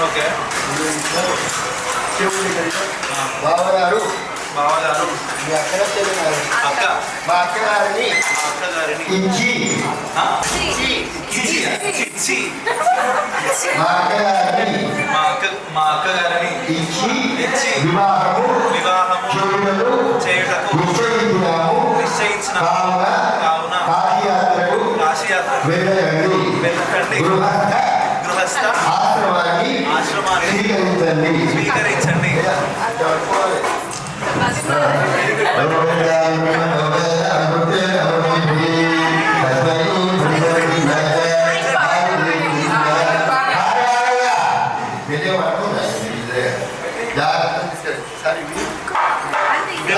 Okay. బావగారు బావగారు మీ అక్క అక్క మా అక్కగారిని ఇచ్చి మా అక్కగారిని మా అక్కగారిని ఇచ్చి ఇచ్చి వివాహము చేయుటకు నిశ్చయించిన కావున కాశీయాత్రకు వెళ్ళకండి. గృహస్థ ఆశ్రమాన్ని స్వీకరించండి.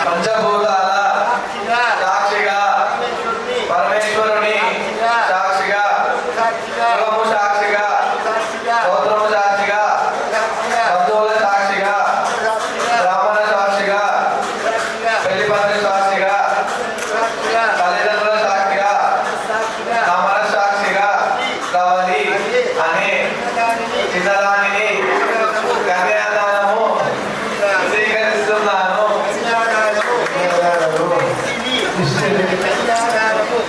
పంచభూతాల సాక్షిగా పరమేశ్వరుని సాక్షిగా కులము సాక్షిగా గోత్రము సాక్షిగా బంధువుల సాక్షిగా బ్రాహ్మణ సాక్షిగా పెళ్లి పందిరి సాక్షిగా తల్లిదండ్రుల సాక్షిగా తమల సాక్షిగా కావాలి అనే చిన్నదానిని కన్యాదానము స్వీకరిస్తున్నాను.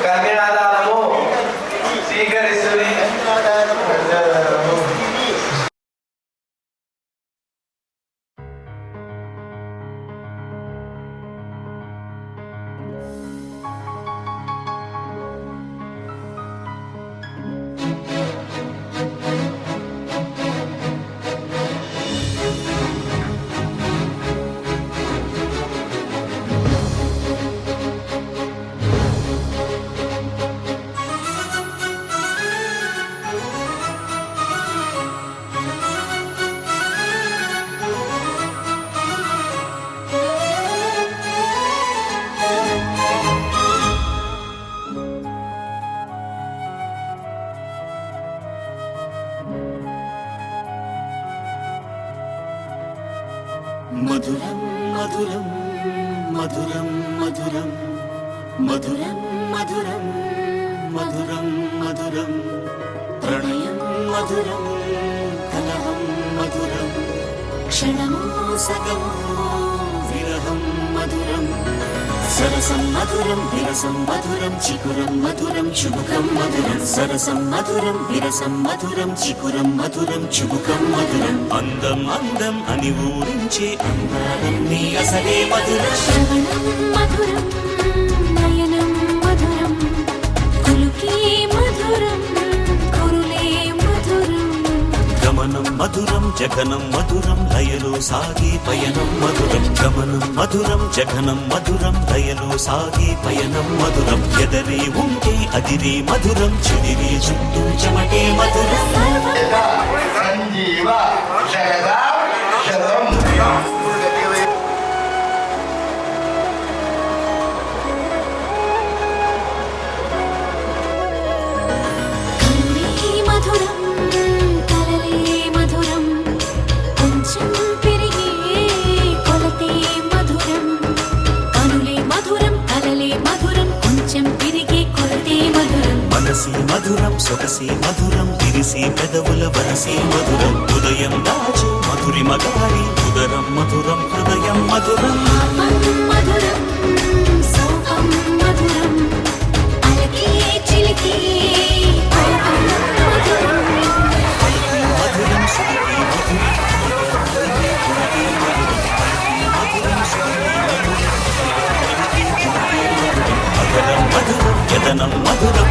కన్యాదానము స్వీకరిస్తుంది. మధురం మధురం మధురం మధురం మధురం మధురం మధురం మధురం ప్రణయం మధురం కలహం మధురం క్షణమో సగమో విరహం మధురం సరసం మధురం విరసం మధురం చికురం మధురం చుబుకం మధురం సరసం మధురం విరసం మధురం చికురం మధురం చుబుకం మధురం అందం అందం అని ఊరించే అందాలన్నీ అసలే మధురం శ్రవణం మధురం నయనం మధురం కులుకే మధురం కురులే మధురం గమనం మధురం జగనం మధురం లయలో సాగే పయనం మధురం గమనం మధురం జగనం మధురం లయలో సాగే పయనం మధురం ఎదరే ఉంటే అదిరే మధురం చెదిరే చుట్టూ చెమటే మధురం సంజీవ శరదా శరం మధురం కలలే మధురం కొంచెం పెరిగే కొలతే మధురం కనులే మధురం కలలే మధురం కొంచెం పెరిగే కొలతే మధురం మనసి మధురం సొగసి మధురం విరిసి పెదవుల వరసి మధురం ఉదయం దాచు మధురి మగారి ఉదరం మధురం హృదయం మధురం మధురం సోహం మధురం అలకే చిలికే మధురం యదనం మధురం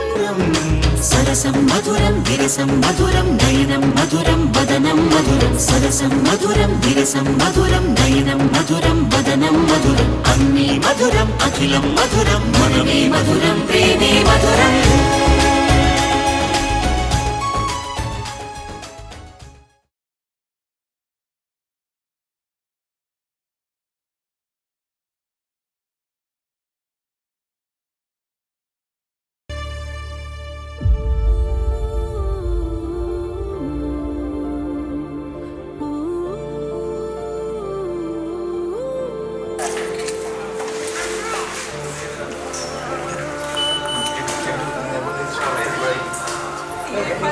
మధురం సరసం మధురం విరసం మధురం నయనం మధురం వదనం మధురం సరసం మధురం విరసం మధురం నయనం మధురం వదనం మధురం అన్నీ మధురం అఖిలం మధురం మనమే మధురం ప్రేమే మధురం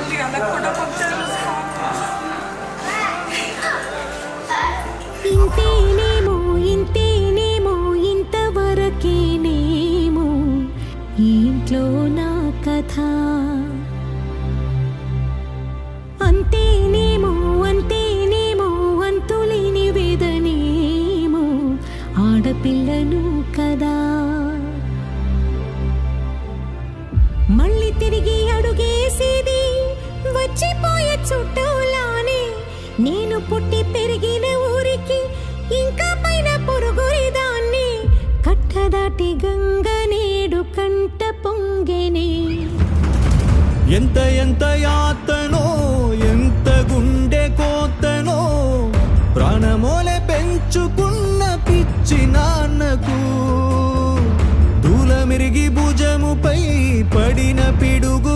మళ్ళీ అనకుండా కొంచెం ఇంతేనేమో ఇంతేనేమో ఇంతవరకేనేమో ఈ ఇంట్లో నా కథ అంతేనేమో అంతేనేమో అంతులేని వేదనేమో ఆడపిల్లను కదా మళ్ళీ తిరిగి అడుగేసేది వచ్చిపోయే చుట్టూలానే నేను పుట్టి పెరిగిన ఊరికి ఇంకా పైన పొరుగురిదాన్ని కట్టదాటి గంగ నేడు కంట పొంగెనే ఎంత ఎంత యాతనో ఎంత గుండె కోతనో ప్రాణమోలే పెంచుకున్న పిచ్చి నాన్నకు దూలమిరిగి భుజముపై పడిన పిడుగు